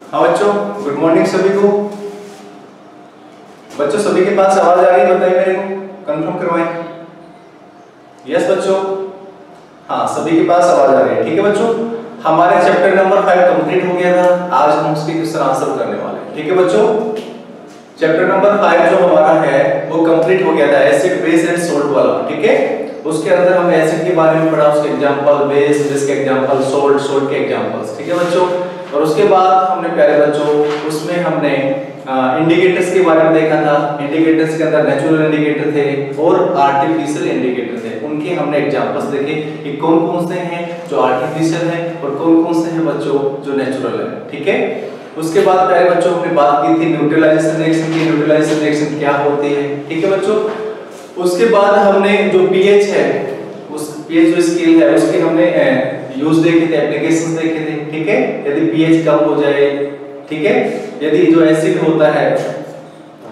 हाँ बच्चों, good morning सभी को। बच्चों सभी के पास आवाज आ रही है? बताइए मेरे को, कंफर्म करवाएं। यस बच्चों, हाँ सभी के पास आवाज आ रही है। ठीक है बच्चों, हमारे चैप्टर नंबर 5 कंप्लीट हो गया था। आज हम उसके क्वेश्चन आंसर करने वाले हैं। ठीक है बच्चों, चैप्टर नंबर 5 जो हमारा है वो कंप्लीट हो गया था, एसिड बेस एंड सोल्ट वाला। ठीक है, उसके अंदर हमने एसिड के बारे में पढ़ा, उसके एग्जांपल, बेस के एग्जांपल, सोल्ट के एग्जांपल्स। ठीक है बच्चों, और उसके बाद हमने प्यारे बच्चों उसमें हमने इंडिकेटर्स के बारे में देखा था। इंडिकेटर्स के अंदर नेचुरल इंडिकेटर थे और आर्टिफिशियल इंडिकेटर थे। उनके हमने एग्जांपल्स देखे कि कौन कौन से हैं जो आर्टिफिशियल हैं और कौन कौन से हैं बच्चों जो नेचुरल हैं। ठीक है, उसके बाद प्यारे बच्चों हमने बात की थी न्यूट्रलाइजेशन रिएक्शन की। न्यूट्रलाइजेशन रिएक्शन क्या होती है? ठीक है बच्चों, उसके बाद हमने जो पीएच है, उस पीएच जो स्केल है उसके हमने यूज देखे थे, एप्लीकेशंस देखे थे। ठीक है, यदि पीएच कम हो जाए, ठीक है, यदि जो एसिड होता है,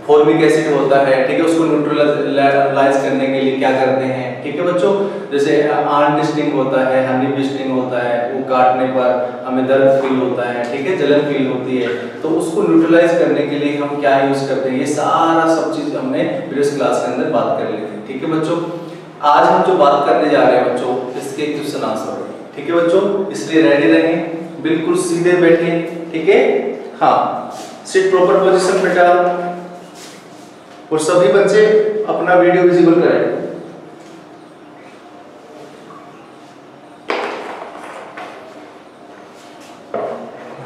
फॉर्मिक एसिड होता है, ठीक है, उसको न्यूट्रलाइज करने के लिए क्या करते हैं? ठीक है बच्चों, जैसे आर्ट स्टिंग होता है, हनी बी स्टिंग होता है, वो काटने पर हमें दर्द फील होता है, ठीक है, जलन फील होती है, तो उसको न्यूट्रलाइज करने के लिए हम क्या यूज करते हैं? ये सारा सब चीज हमने प्रीवियस क्लास के अंदर बात कर ली थी। ठीक है बच्चों, आज हम जो बात करने जा रहे हैं बच्चों, इसके क्वेश्चन आंसर है। ठीक है बच्चों, इसलिए रेडी रहें, बिल्कुल सीधे बैठे। ठीक है, हाँ, सिट प्रॉपर पोजीशन बेटा, और सभी बच्चे अपना वीडियो विजिबल करें।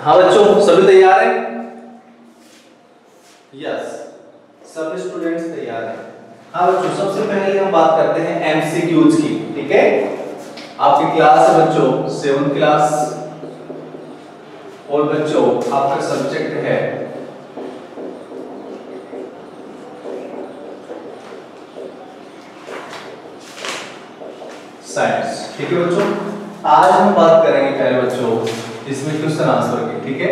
हाँ बच्चों, सभी तैयार हैं? यस, सभी स्टूडेंट्स तैयार हैं। हाँ बच्चों, सबसे पहले हम बात करते हैं एमसीक्यूज की। ठीक है, आपकी क्लास है बच्चों 7th क्लास, और बच्चों आपका सब्जेक्ट है साइंस। ठीक है बच्चों, आज हम बात करेंगे पहले बच्चों इसमें क्वेश्चन आंसर की। ठीक है,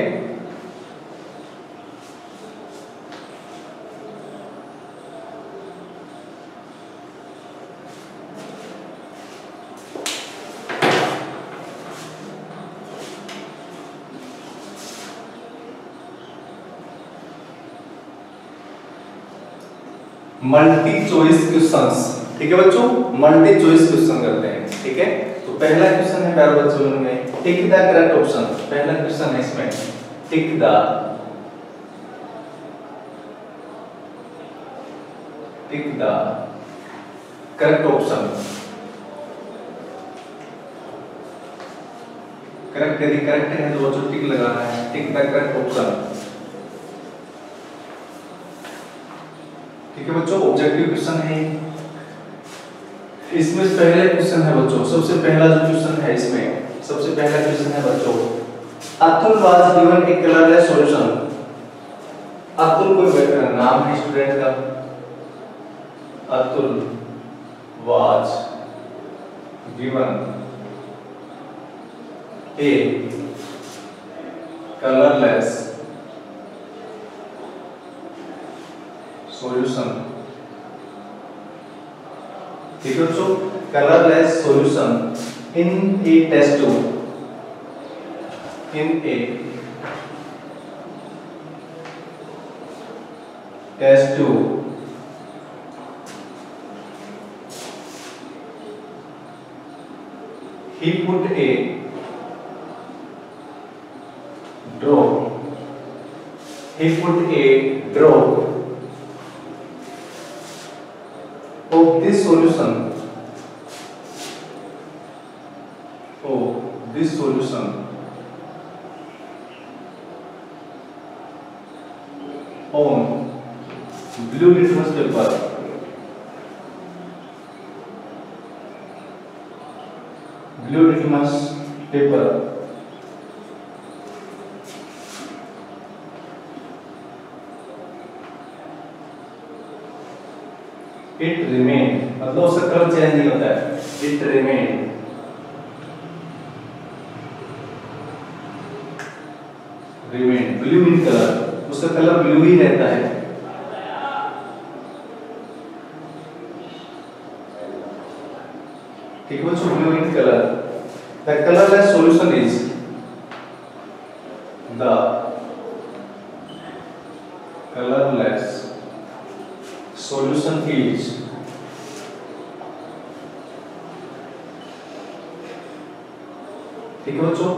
मल्टी चॉइस क्वेश्चंस। ठीक है बच्चों, मल्टी चॉइस क्वेश्चन करते हैं। ठीक है, तो पहला क्वेश्चन है प्यारे बच्चों में, टिक द करेक्ट ऑप्शन। पहला क्वेश्चन है इसमें, tick the correct option. Correct यदि करेक्ट है तो बच्चों टिक लगाना है, टिक द करेक्ट ऑप्शन। ठीक है बच्चों, ऑब्जेक्टिव क्वेश्चन है इसमें। पहले क्वेश्चन है बच्चों, सबसे पहला जो क्वेश्चन है इसमें, सबसे पहला क्वेश्चन है बच्चों, Atul was given a colourless solution. Atul कोई नाम है स्टूडेंट का? Atul was given a colourless solution. ठीक है बच्चों, colourless solution in a test tube, in a test tube he put a drop of this solution on blue litmus paper. Blue litmus paper. It remained, मतलब उसका colour change नहीं होता है। It remained blue in colour, उसका colour blue ही रहता है। ठीक है बच्चों, blue in colour. The colorless solution is the colorless solution is ठीक है बच्चों।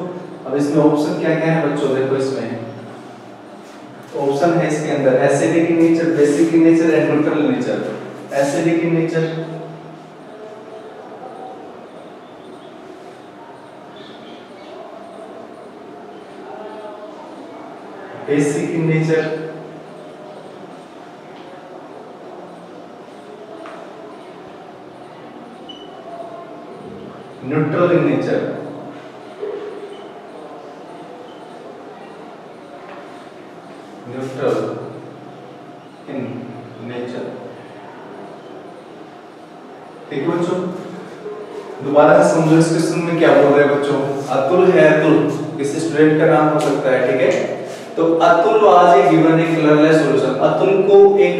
अब इसमें ऑप्शन क्या क्या है बच्चों, देखो इसमें ऑप्शन है इसके अंदर acidic in nature, basic in nature and neutral in nature. Acidic in nature, basic in nature, neutral in nature. Neutral in nature, ठीक है बच्चों। दोबारा से समझो इस क्वेश्चन में क्या बोल रहे हैं बच्चों। अतुल है, अतुल किसी स्टूडेंट का नाम हो सकता है, ठीक है। तो Atul was a given a colourless solution. Atul को एक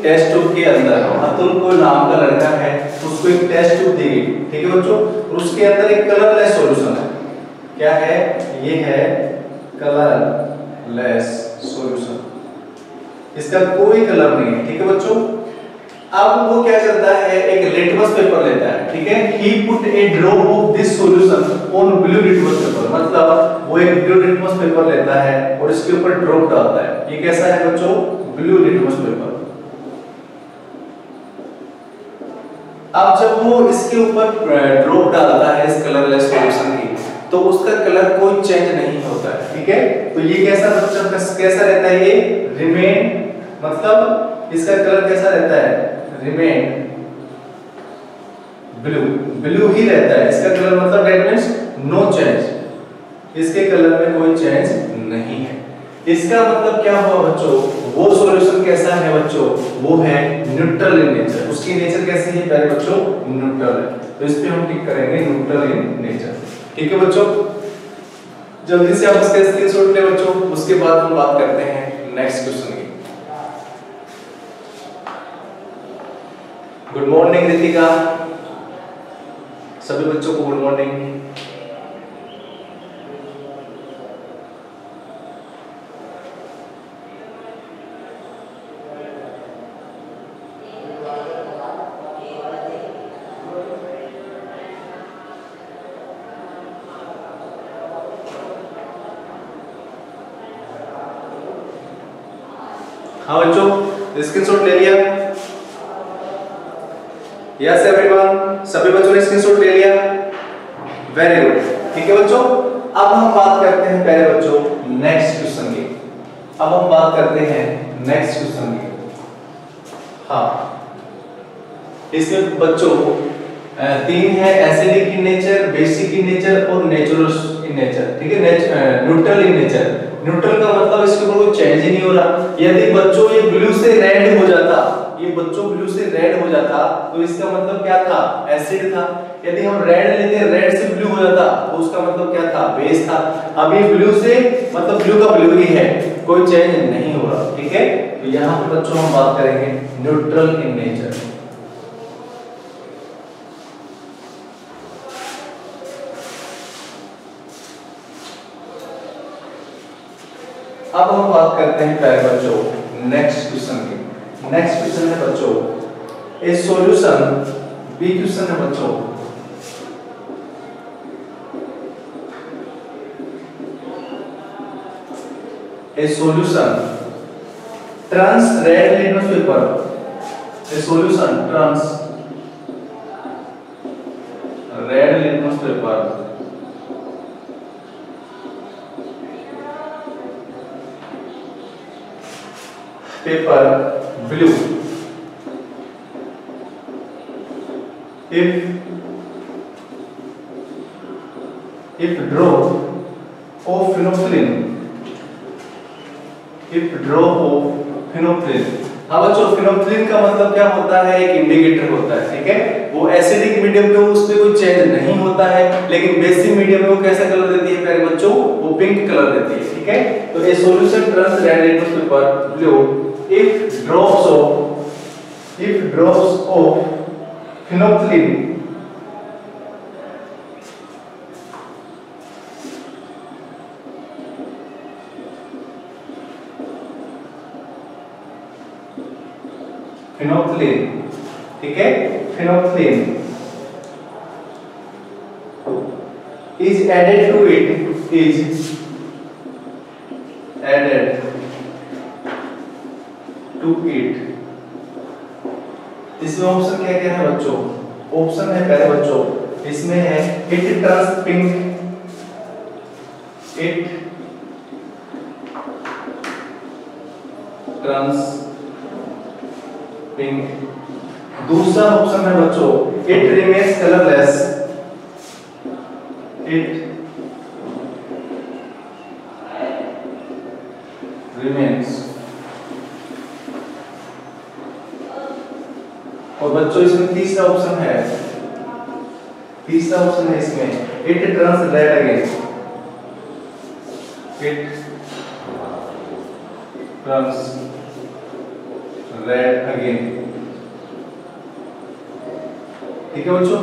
टेस्ट ट्यूब के अंदर, अतुल को नाम का लड़का है, उसको एक टेस्ट ट्यूब दी गई, ठीक है बच्चों, और उसके अंदर एक कलरलेस सॉल्यूशन है। क्या है ये? है कलरलेस सॉल्यूशन, इसका कोई कलर नहीं है, ठीक है बच्चों। अब वो क्या करता है, एक लिटमस पेपर लेता है, ठीक है। He put a drop of this solution on blue litmus paper, मतलब वो एक ब्लू लिटमस पेपर लेता है और इसके ऊपर ड्रॉप डालता है। ये कैसा है बच्चों? Blue litmus paper. अब जब वो इसके ऊपर ड्रॉप डालता है इस कलरलेस सॉल्यूशन की, तो उसका कलर कोई चेंज नहीं होता है, ठीक है। तो ये कैसा बच्चों कैसा रहता है? ये रिमेन, मतलब इसका कलर कैसा रहता है? रिमेन ब्लू, ब्लू ही रहता है इसका कलर, मतलब दैट मींस नो चेंज, इसके कलर में कोई चेंज नहीं है। इसका मतलब क्या हुआ बच्चों? वो सॉल्यूशन कैसा है बच्चों? वो है न्यूट्रल इन नेचर। उसकी नेचर कैसी है प्यारे बच्चों? न्यूट्रल है। तो इस पे हम टिक करेंगे न्यूट्रल इन नेचर, ठीक है बच्चों। जल्दी से आप इसका स्क्रीनशॉट ले बच्चों, उसके बाद हम बात करते हैं नेक्स्ट क्वेश्चन की। गुड मॉर्निंग रितिका, सभी बच्चों को गुड मॉर्निंग। हाँ बच्चों, स्क्रीनशॉट ले लिया? यस एवरीवन, सभी बच्चों ने स्क्रीनशॉट ले लिया? वेरी गुड, ठीक है बच्चों। अब हम बात करते हैं पहले बच्चों नेक्स्ट क्वेश्चन की। अब हम बात करते हैं नेक्स्ट क्वेश्चन की। हाँ, इसमें बच्चों तीन है, acidic in nature, basic in nature और नेचुरल इन नेचर, ठीक है। न्यूट्रल इन नेचर, न्यूट्रल का मतलब इसके ऊपर कोई चेंज ही नहीं हो रहा। यदि बच्चों ये ब्लू से रेड हो जाता, ये बच्चों ब्लू से रेड हो जाता, तो इसका मतलब क्या था? एसिड था। यदि हम रेड लेते, रेड से ब्लू हो जाता, तो उसका मतलब क्या था? बेस था। अब ये ब्लू से मतलब ब्लू का ब्लू ही है, कोई चेंज नहीं हो रहा, ठीक है। तो यहाँ पे बच्चों हम बात करेंगे न्यूट्रल इन नेचर। अब हम बात करते हैं पहले बच्चों नेक्स्ट क्वेश्चन की। नेक्स्ट क्वेश्चन है बच्चों ए सॉल्यूशन, बी क्वेश्चन है बच्चों a solution turns red litmus paper, a solution turns red litmus paper paper blue if drop of phenolphthalein, if drop of phenolphthalein। हाँ बच्चों, phenolphthalein का मतलब क्या होता है? एक इंडिकेटर होता है, ठीक है। वो एसिडिक मीडियम पे उस पे कोई चेंज नहीं होता है, लेकिन बेसिक मीडियम में वो कैसा कलर देती है प्यारे बच्चों? वो पिंक कलर देती है, ठीक है। तो a solution turns red litmus paper blue if drops of phenolphthalein phenolphthalein, ठीक है, phenolphthalein is added to it, is added to it। इसमें ऑप्शन क्या क्या है बच्चों? ऑप्शन है पहले बच्चों, इसमें है it turns pink, it turns pink. दूसरा ऑप्शन है बच्चों it remains colourless, it remains। और बच्चों इसमें तीसरा ऑप्शन है, तीसरा ऑप्शन है इसमें it turns red again, it turns red again, ठीक है बच्चों।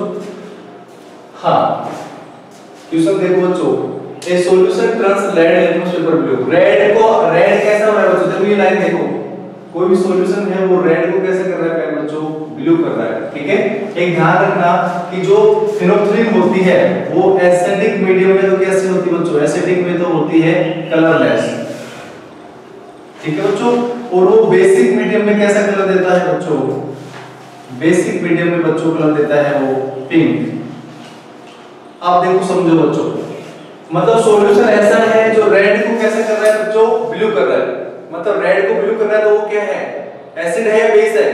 हाँ, क्वेश्चन देखो बच्चों, a solution turns red litmus paper blue. Red को, रेड कैसा हो रहा है बच्चों? देखो ये लाइन देखो, कोई भी सॉल्यूशन है वो रेड को कैसे कर रहा है बच्चों? ब्लू कर रहा है, ठीक है। एक ध्यान रखना कि जो फिनोल्फ्थलीन होती है वो एसिडिक मीडियम में तो कैसे होती है बच्चों? एसिडिक में तो होती है कलरलेस, ठीक है बच्चों। और वो बेसिक मीडियम में कैसा कलर देता है बच्चों? बेसिक मीडियम में बच्चों कलर देता है वो पिंक। आप देखो समझो बच्चों, मतलब सॉल्यूशन ऐसा है जो रेड को कैसे कर रहा है बच्चों? ब्लू कर रहा है। मतलब रेड को ब्लू कर रहा है तो वो क्या है? एसिड है या बेस है?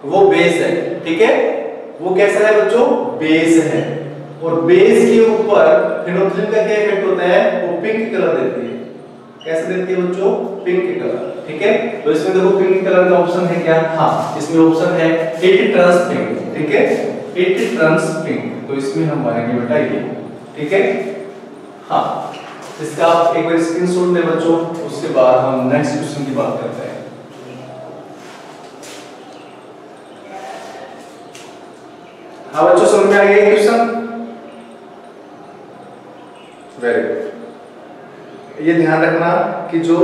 वो बेस है, ठीक है। वो कैसा है बच्चों? बेस है। और बेस के ऊपर फिनोल्फ्थलीन का क्या इफेक्ट होता है? वो पिंक कलर देती है। कैसे देती है बच्चों? पिंक कलर, ठीक है। तो इसमें देखो पिंक कलर का ऑप्शन है क्या? हाँ, इसमें ऑप्शन है इट टर्न्स पिंक, ठीक है, इट टर्न्स पिंक। तो इसमें हम मानेंगे बेटा ये, ठीक है। हाँ, इसका आप एक बार स्क्रीनशॉट ले बच्चों, उसके बाद हम नेक्स्ट क्वेश्चन की बात करते हैं। हाँ बच्चों, समझ में आ गया क्वेश्चन? Very good. ये ध्यान रखना कि जो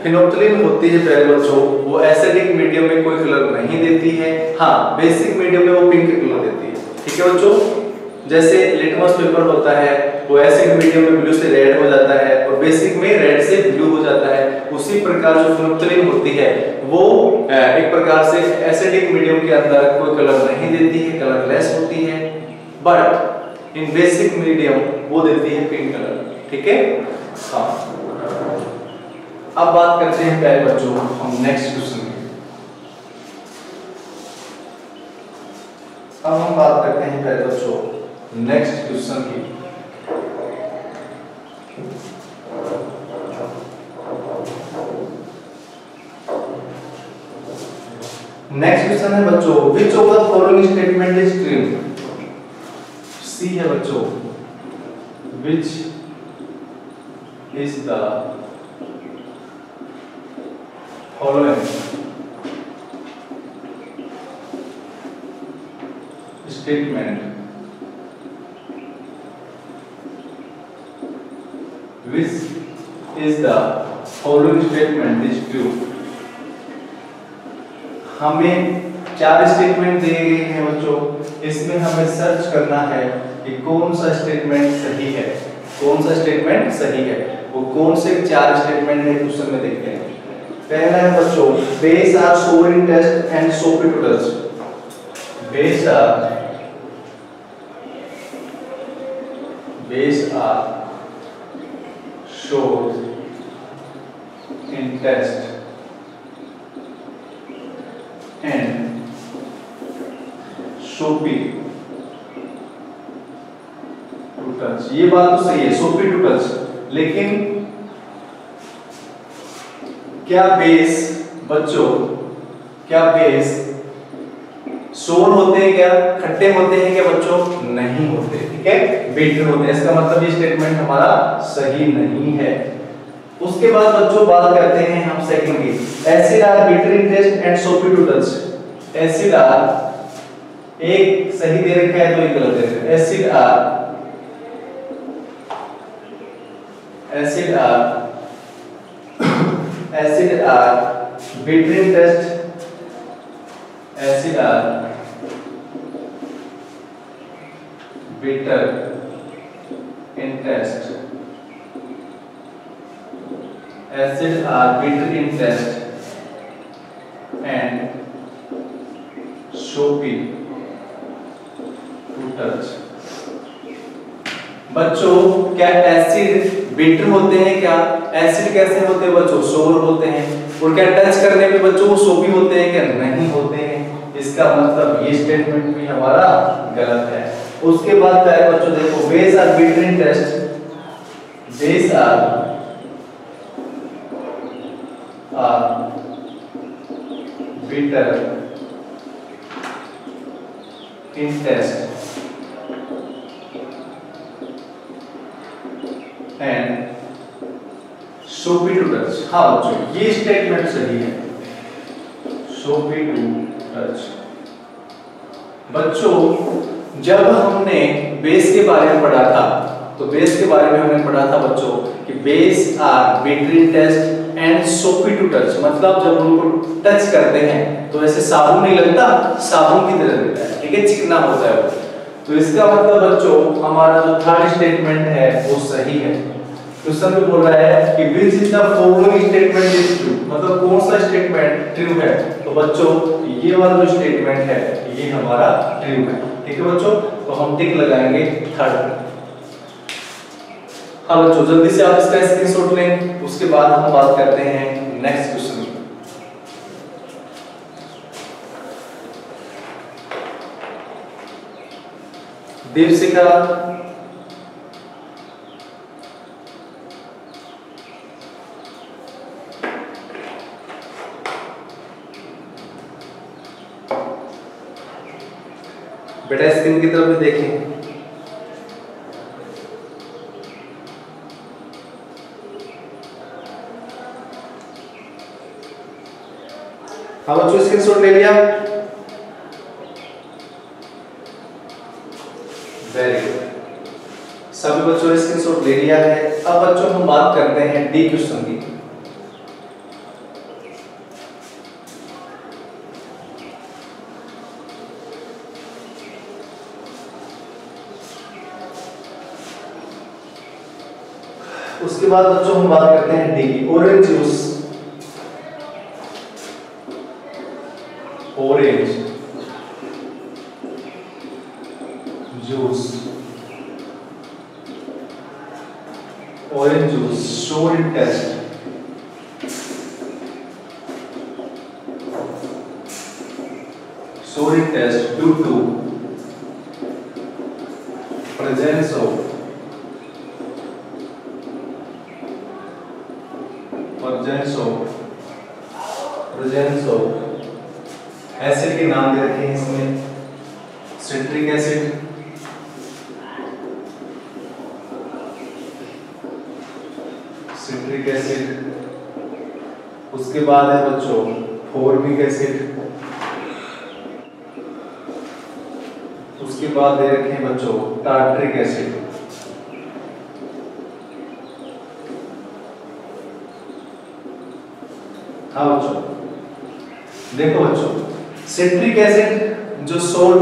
फिनोल्फ्थलीन होती है पहले बच्चों, वो एसिडिक मीडियम में कोई कलर नहीं देती है। हाँ, बेसिक मीडियम में वो पिंक कलर देती है, ठीक है बच्चों। जैसे लिटमस पेपर होता है वो एसिड मीडियम में ब्लू से रेड हो जाता है और बेसिक में रेड से ब्लू हो जाता है, उसी प्रकार जो फिनोल्फ्थलीन होती है वो एक प्रकार से एसिडिक मीडियम के अंदर कोई कलर नहीं देती है, कलरलेस होती है, बट इन बेसिक मीडियम वो देती है पिंक कलर, ठीक है। हाँ, अब बात करते हैं पहले बच्चों हम नेक्स्ट क्वेश्चन की। अब हम बात करते हैं पहले बच्चों नेक्स्ट क्वेश्चन की। नेक्स्ट क्वेश्चन है बच्चों, which of the following statement is true? C है बच्चों, which is the following statement which is the following statement is true? हमें चार स्टेटमेंट दिए गए हैं बच्चों, इसमें हमें सर्च करना है कि कौन सा स्टेटमेंट सही है, कौन सा स्टेटमेंट सही है। वो कौन से चार स्टेटमेंट है क्वेश्चन में देखते हैं। पहला है बच्चों, base are sour in taste and soapy to touch. Base are shows in test and soapy to touch। ये बात तो सही है, soapy to touch, लेकिन क्या बेस बच्चों, क्या बेस सोर होते हैं, क्या खट्टे होते हैं क्या बच्चों? नहीं होते, ठीक है, बिटर होते हैं। इसका मतलब ये स्टेटमेंट हमारा सही नहीं है। उसके बाद बच्चों बात करते हैं हम सेकंड की, acid are bitter in taste and soapy to touch. Acid are एक सही दे रखा है तो एक गलत दे रखा है। Acid are bitter in taste acid are bitter in taste. Acids are bitter in taste and soapy to touch. बच्चों क्या एसिड बिटर होते हैं? क्या एसिड कैसे होते हैं बच्चों? सोर होते हैं। और क्या टच करने पे बच्चों वो सोपी होते हैं? क्या नहीं होते हैं। इसका मतलब ये स्टेटमेंट भी हमारा गलत है। उसके बाद क्या है बच्चों, देखो base are bitter in taste, base are bitter in taste and soapy to touch. हाँ बच्चों ये स्टेटमेंट सही है, soapy to touch। बच्चों जब हमने बेस के बारे में पढ़ा था, तो बेस के बारे में हमने पढ़ा था बच्चों कि base are bitter in taste and soapy to touch, मतलब जब उनको टच करते हैं तो ऐसे साबुन नहीं लगता, साबुन की तरह लगता है, ठीक है, चिकना होता है वो। तो इसका मतलब बच्चों हमारा जो थर्ड स्टेटमेंट है वो सही है। क्वेश्चन में बोल रहा है कि विच is the following statement is true, मतलब कौन सा स्टेटमेंट ट्रू है। तो बच्चों ये वाला जो स्टेटमेंट है ये हमारा ट्रू है, ठीक है बच्चों। तो हम टिक लगाएंगे थर्ड। हाँ बच्चों जल्दी से आप इसका स्क्रीनशॉट लें, उसके बाद हम बात करते हैं नेक्स्ट क्वेश्चन की। दीपशिखा बेटा स्क्रीन की तरफ भी देखें। हाँ बच्चों स्क्रीनशॉट ले लिया, वेरी गुड, सभी बच्चों ने स्क्रीनशॉट ले लिया है। अब बच्चों हम बात करते हैं डी क्वेश्चन की। उसके बाद बच्चों हम बात करते हैं डी की, orange juice, orange juice, orange juice showed in taste, showed in test due to presence of acid के नाम दे रखे हैं इसमें, सिट्रिक एसिड, सिट्रिक एसिड, उसके बाद है बच्चों फॉर्मिक एसिड, उसके बाद दे रखे हैं बच्चों टार्ट्रिक एसिड। हाँ बच्चों देखो बच्चों, सिट्रिक एसिड जो सोर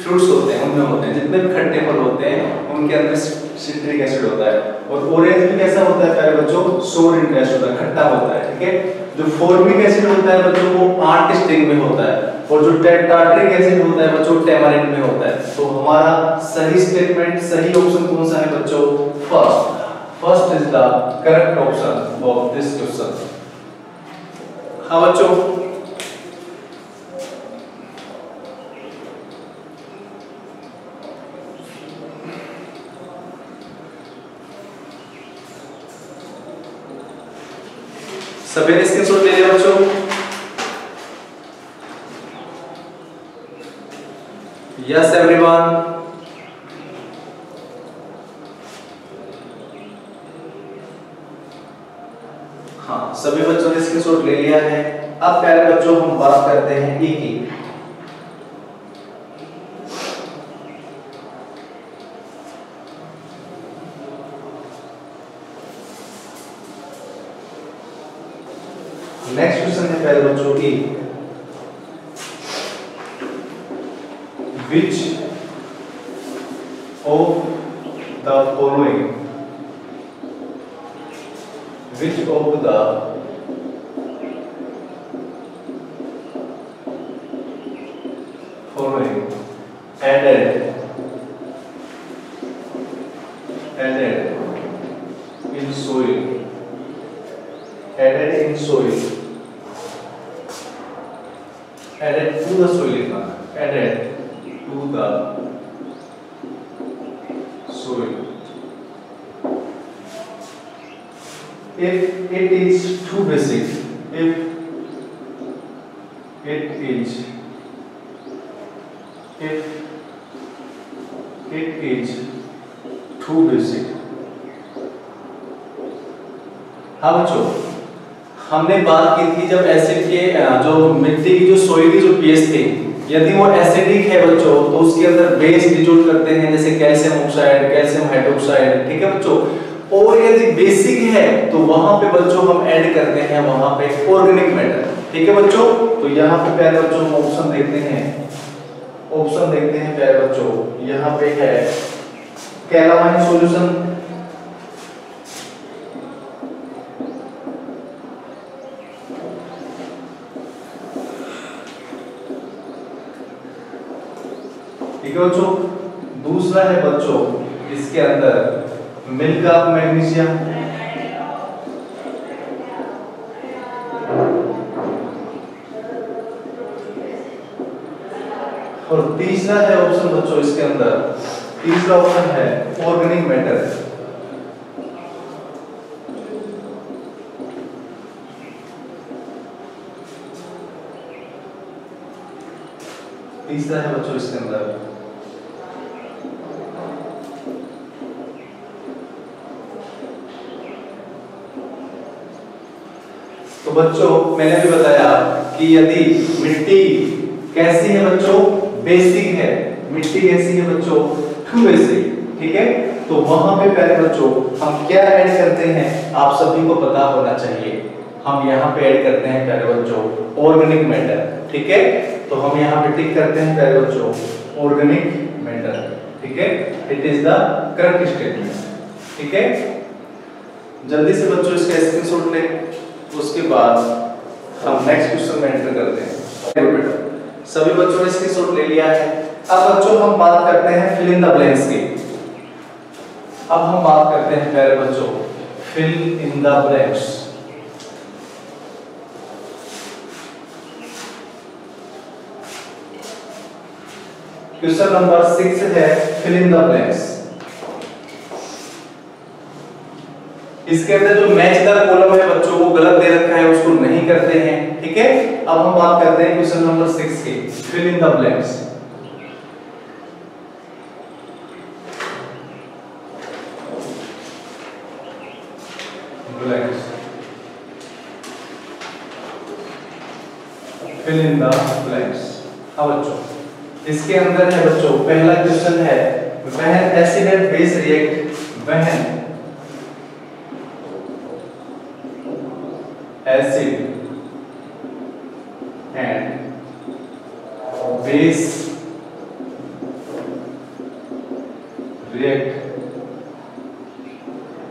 फ्रूट्स होते हैं उनमें होते हैं, जितने भी खट्टे फल होते हैं उनके अंदर सिट्रिक एसिड होता है। और ऑरेंज भी कैसा होता है प्यारे बच्चों, सोर इन टेस्ट होता है, खट्टा होता है, ठीक है। जो फॉर्मिक एसिड होता है बच्चों वो 8 स्ट्रिंग में होता है, और जो टार्ट्रिक एसिड होता है बच्चों टेमारिन में होता है। तो हमारा सही स्टेटमेंट, सही ऑप्शन कौन सा है बच्चों, first is the correct option of this question. हाँ बच्चों सभी ने स्क्रीनशॉट ले लिया बच्चों, यस एवरीवन। हाँ सभी बच्चों ने स्क्रीनशॉट ले लिया है। अब प्यारे बच्चों हम बात करते हैं ई की। नेक्स्ट क्वेश्चन है प्यारे बच्चों ई। which of the following, which of the following added in soil, added to the soil, added to the soil, if it is too basic, if it is too basic। हाँ बच्चों, हमने बात की थी जब एसिड के जो मिट्टी की जो सोइल की जो पीएच थी, यदि वो एसिडिक है बच्चों तो उसके अंदर बेस डिजोल्व करते हैं, जैसे कैल्शियम ऑक्साइड, कैल्शियम हाइड्रोक्साइड, ठीक है बच्चों। और यदि बेसिक है तो वहां पे बच्चों हम ऐड करते हैं वहां पे ऑर्गेनिक मैटर, ठीक है बच्चों। तो यहाँ पे प्यारे बच्चों हम ऑप्शन देखते हैं प्यारे बच्चों, यहाँ पे है कैलामाइन सॉल्यूशन, ठीक है बच्चों। दूसरा है बच्चों इसके अंदर मिल्क ऑफ मैग्नीशियम, और तीसरा है ऑप्शन बच्चों इसके अंदर, तीसरा ऑप्शन है ऑर्गेनिक मैटर। तीसरा है बच्चों इसके अंदर तो बच्चों मैंने भी बताया कि यदि मिट्टी कैसी है बच्चों, बेसिक है, मिट्टी कैसी है बच्चों, टू बेसिक, ठीक है। तो वहां पे पहले बच्चों हम क्या ऐड करते हैं आप सभी को पता होना चाहिए। हम यहाँ पे ऐड करते हैं पहले बच्चों ऑर्गेनिक मैटर, ठीक है। तो हम यहाँ पे टिक करते हैं पहले बच्चों ऑर्गेनिक मैटर, ठीक है। It is the correct statement, ठीक है। जल्दी से बच्चों इसका स्क्रीनशॉट लें, उसके बाद हम नेक्स्ट क्वेश्चन में एंटर करते हैं। सभी बच्चों ने स्क्रीनशॉट ले लिया है। अब बच्चों हम बात करते हैं फिल इन द ब्लैंक्स की। अब हम बात करते हैं पहले बच्चों fill in the blanks. Question number 6 है फिल इन द ब्लैंक्स। इसके अंदर जो मैच द कॉलम है बच्चों वो गलत दे रखा है, उसको नहीं करते हैं, ठीक है। अब हम बात करते हैं क्वेश्चन नंबर 6 की, fill in the blanks. Fill in the blanks. अब बच्चों इसके अंदर है बच्चों पहला क्वेश्चन है when acid and base react, when acid and base react,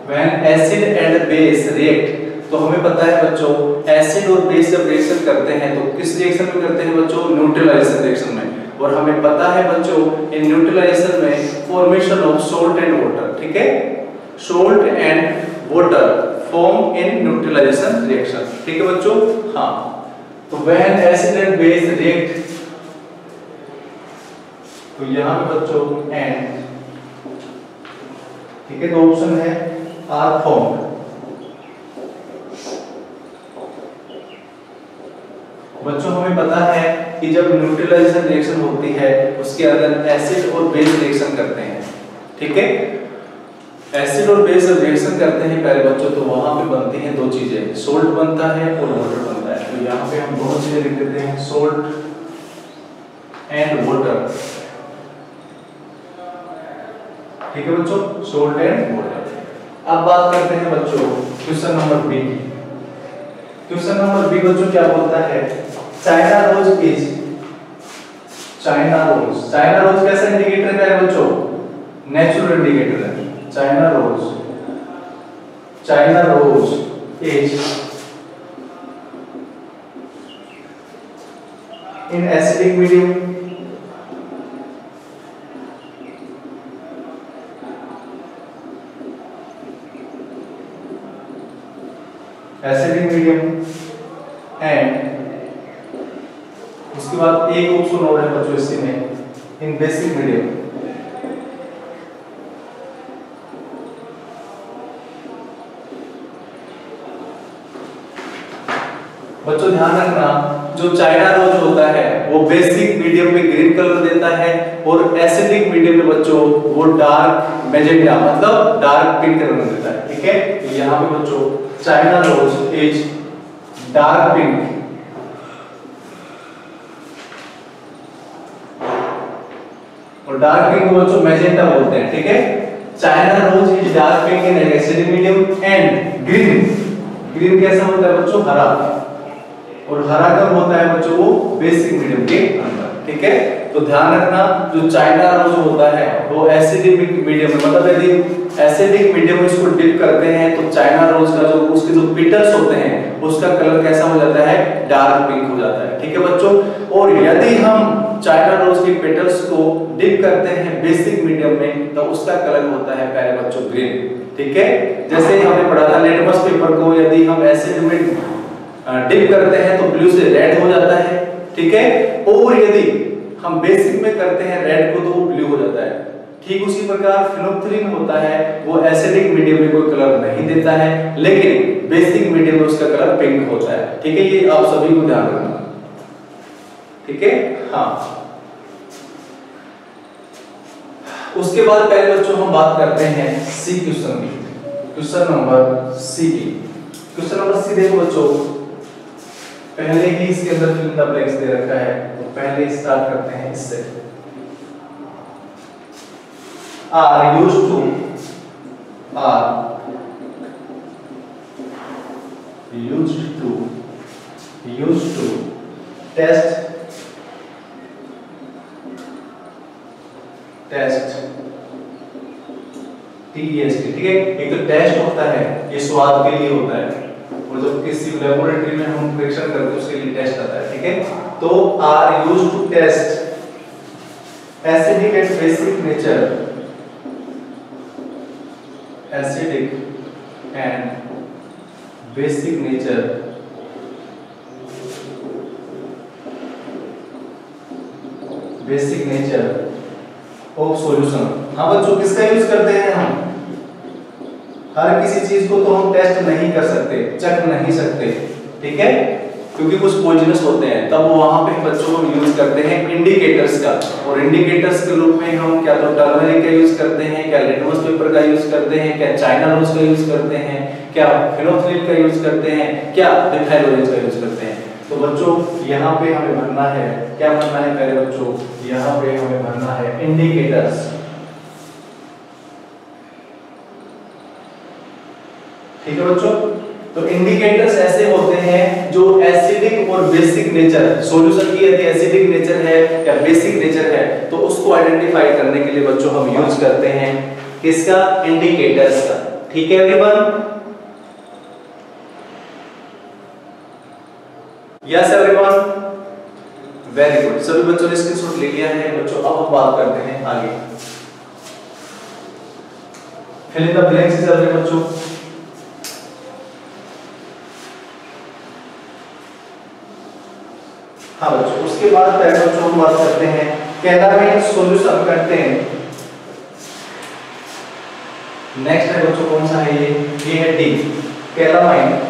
when acid and base react, तो हमें पता है बच्चों एसिड और बेस जब रिएक्शन करते हैं तो किस रिएक्शन में करते हैं बच्चों, न्यूट्रलाइजेशन रिएक्शन में। और हमें पता है बच्चों इन न्यूट्रलाइजेशन में formation of salt and water, ठीक है। Salt and water form in neutralisation reaction, ठीक है बच्चों। हाँ, तो when acid and base react, तो यहां पे बच्चों एंड, ठीक है। दो ऑप्शन है आर फॉर्म्ड। बच्चों हमें पता है कि जब न्यूट्रलाइजेशन रिएक्शन होती है उसके अंदर एसिड और बेस रिएक्शन करते हैं, ठीक है। एसिड और बेस जब रिएक्शन करते हैं पहले बच्चों तो वहां पे बनती हैं दो चीजें, सोल्ट बनता है और वाटर बनता है। तो यहाँ पे हम दोनों चीजें लिख देते हैं, सोल्ट एंड वाटर, ठीक है बच्चों, सोल्ट एंड वाटर। अब बात करते हैं बच्चों क्वेश्चन नंबर बी की। क्वेश्चन नंबर बी बच्चों क्या बोलता है, China rose is China rose. China rose कैसा इंडिकेटर है बच्चों? नेचुरल इंडिकेटर है। China rose, China rose is in acidic medium, acidic medium and उसके बाद एक ऑप्शन और है बच्चों इसी में, इन बेसिक मीडियम। बच्चों ध्यान रखना, जो चाइना रोज होता है वो बेसिक मीडियम में ग्रीन कलर देता है और एसिडिक मीडियम में बच्चों वो डार्क मैजेंटा मतलब डार्क पिंक कलर देता है। ठीक है, तो यहाँ पे बच्चों China rose is dark pink और डार्क पिंक को बच्चों मैजेंटा बोलते हैं। ठीक है, China rose is dark pink in acidic medium and green. Green कैसा होता है बच्चों? हरा। और हरा कब होता है बच्चों? वो बेसिक मीडियम के अंदर। ठीक है, तो ध्यान रखना, जो चाइना रोज होता है वो एसिडिक मीडियम में, मतलब यदि एसिडिक मीडियम में इसको डिप करते हैं तो चाइना रोज का जो उसके जो पेटल्स होते हैं उसका कलर कैसा हो जाता है? डार्क पिंक हो जाता है। ठीक है बच्चों, और यदि हम चाइना रोज के पेटल्स को डिप करते हैं बेसिक मीडियम में तो उसका कलर होता है प्यारे बच्चों ग्रीन। ठीक है, जैसे हमने पढ़ा था लिटमस पेपर को यदि हम एसिड में डिप करते हैं तो ब्लू से रेड हो जाता है। ठीक है, और यदि हम बेसिक में करते हैं रेड को तो वो ब्लू हो जाता है। ठीक उसी प्रकार फिनोल्फ्थालीन होता है, वो एसिडिक मीडियम में कोई कलर नहीं देता है लेकिन बेसिक मीडियम में उसका कलर पिंक होता है। ठीक है, ये आप सभी को ध्यान रखना। ठीक है, हाँ। उसके बाद पहले बच्चों हम बात करते हैं सी क्वेश्चन की। क्वेश्चन नंबर सी की। क्वेश्चन नंबर सी देखो बच्चों, पहले ही इसके अंदर फिल इन द ब्लैंक्स दे रखा है तो पहले स्टार्ट करते हैं इससे। Are used to test TST. ठीक है, एक तो टेस्ट होता है ये स्वाद के लिए होता है और जब किसी लेबोरेटरी में हम परीक्षण करते हैं उसके लिए टेस्ट आता है। ठीक है, तो are used to test acidic and basic nature, acidic and basic nature of solution. हाँ बच्चों, किसका यूज करते हैं हम? हर किसी चीज को तो हम टेस्ट नहीं कर सकते, चख नहीं सकते। ठीक है, क्योंकि कुछ पॉइजनस होते हैं, तब वहां पे बच्चों को यूज करते हैं इंडिकेटर्स का। और इंडिकेटर्स के रूप में हम क्या तो टर्मरिक का यूज करते हैं, क्या लिटमस पेपर का यूज करते हैं, क्या चाइना रोज का यूज करते हैं, क्या फिनोल्फ्थालीन का यूज करते हैं, क्या मिथाइल ऑरेंज का यूज करते हैं। तो बच्चों यहाँ पे हमें भरना है, क्या भरना है पहले बच्चों? यहाँ पे हमें भरना है इंडिकेटर्स। ठीक है बच्चों, तो इंडिकेटर्स ऐसे होते हैं जो एसिडिक और बेसिक नेचर, सॉल्यूशन की यदि एसिडिक नेचर है या बेसिक नेचर है तो उसको आइडेंटिफाई करने के लिए बच्चों हम यूज करते हैं किसका? इंडिकेटर्स का। ठीक है everyone? Yes everyone, very good. सभी बच्चों ने स्क्रीनशॉट ले लिया है बच्चों। अब हम बात करते हैं आगे। फिल इन द ब्लैंक्स चल रहे बच्चों। हाँ बच्चों, उसके बाद पहले बच्चों हम बात करते हैं कैलामाइन सॉल्यूशन कंटेन। नेक्स्ट है बच्चों कौन सा है? ये है डी, कैलामाइन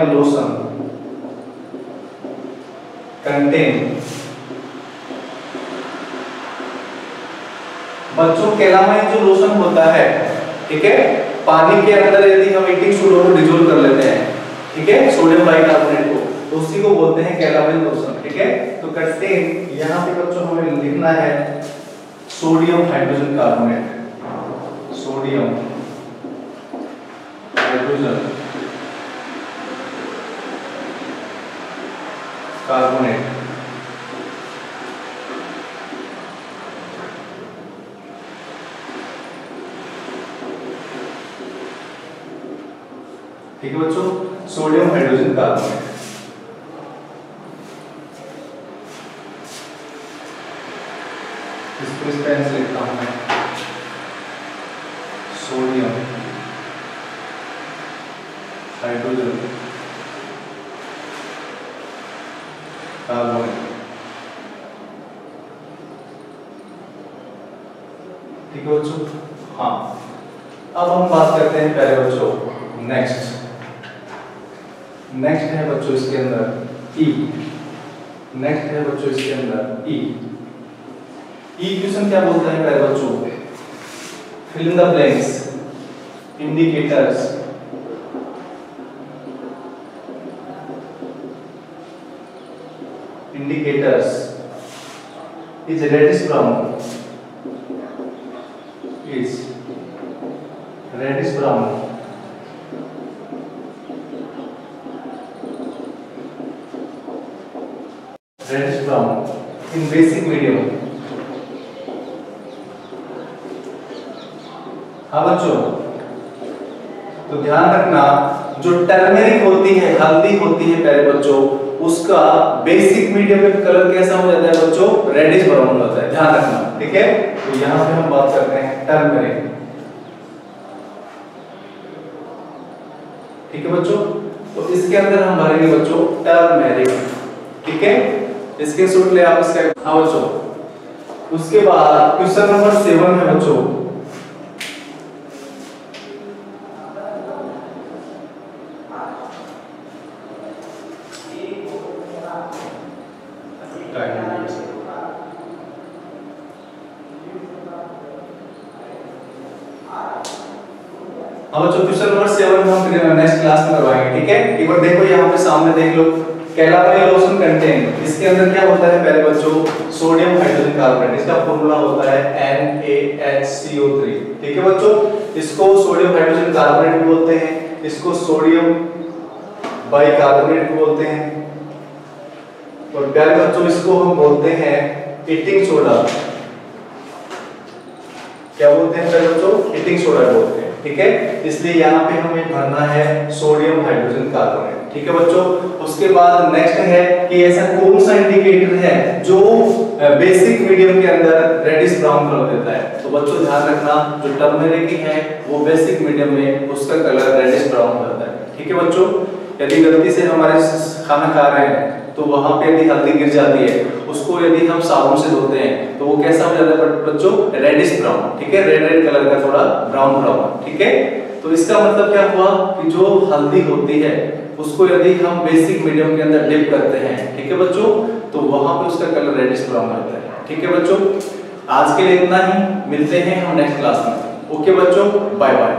लोशन कंटेन। बच्चों कैलामाइन जो लोशन होता है, ठीक है, पानी के अंदर यदि हम ईटिंग सोडा को डिसॉल्व कर लेते हैं, ठीक है, सोडियम बाइकार्बोनेट को, तो उसी को बोलते हैं कैलामाइन लोशन। ठीक है, तो कंटेन यहाँ पे बच्चों हमें लिखना है sodium hydrogen carbonate, sodium hydrogen carbonate. ठीक है बच्चों, सोडियम हाइड्रोजन कार्बोनेट। इसको इस पेन से लिखता हूं मैं, सोडियम हाइड्रोजन कार्बोनेट। ठीक है बच्चों, हाँ अब हम बात करते हैं पहले बच्चों नेक्स्ट है बच्चों इसके अंदर ई। नेक्स्ट है बच्चों इसके अंदर ई। ई क्वेश्चन क्या बोलता है पहले बच्चों, fill in the blanks, indicators, is reddish brown, is reddish brown, reddish brown in basic medium। हाँ बच्चों, तो ध्यान रखना जो टर्मेरिक होती है, हल्दी होती है पहले बच्चों, उसका बेसिक मीडियम में कलर कैसा हो जाता है बच्चों, रेडिश ब्राउन होता है, ध्यान रखना। ठीक है, तो यहां पे हम बात करते हैं टर्मेरिक। ठीक है बच्चों, तो इसके अंदर हम भरेंगे बच्चों टर्मेरिक। ठीक है, इसके शूट ले आप इसका। हाँ बच्चों, उसके बाद क्वेश्चन नंबर 7 है बच्चों, अब बच्चों क्वेश्चन नंबर 7 हम नेक्स्ट क्लास में करवाएंगे। ठीक है, एक बार देखो यहाँ पे सामने देख लो, कैलामाइन लोशन कंटेन, इसके अंदर क्या होता है पहले बच्चों, सोडियम हाइड्रोजन कार्बोनेट। इसका फॉर्मूला होता है NaHCO3। ठीक है बच्चों, इसको सोडियम हाइड्रोजन कार्बोनेट भी बोलते हैं, इसको सोडियम बाइकार्बोनेट भी बोलते हैं, और प्यारे बच्चों इसको हम बोलते हैं ईटिंग सोडा। क्या बोलते हैं प्यारे बच्चों, ईटिंग सोडा बोलते हैं। ठीक है, इसलिए यहाँ पे हमें भरना है सोडियम हाइड्रोजन कार्बोनेट। ठीक है बच्चों, उसके बाद नेक्स्ट है कि ऐसा कौन सा इंडिकेटर है जो बेसिक मीडियम के अंदर रेडिश ब्राउन कलर देता है। तो बच्चों ध्यान रखना, जो टर्मेरिक है वो बेसिक मीडियम में उसका कलर रेडिश ब्राउन होता है। ठीक है बच्चों, यदि गलती से हमारे खाना खा रहे हैं तो वहां पे यदि हल्दी गिर जाती है, उसको यदि हम साबुन से धोते हैं तो वो कैसा हो जाता है बच्चों, रेडिश ब्राउन। ठीक है, रेड कलर का थोड़ा ब्राउन ब्राउन। ठीक है, तो इसका मतलब क्या हुआ कि जो हल्दी होती है उसको यदि हम बेसिक मीडियम के अंदर डिप करते हैं, ठीक है बच्चों, तो वहां पे उसका कलर रेडिश ब्राउन होता है। ठीक है बच्चों, आज के लिए इतना ही, मिलते हैं हम नेक्स्ट क्लास में। ओके बच्चों, बाय बाय।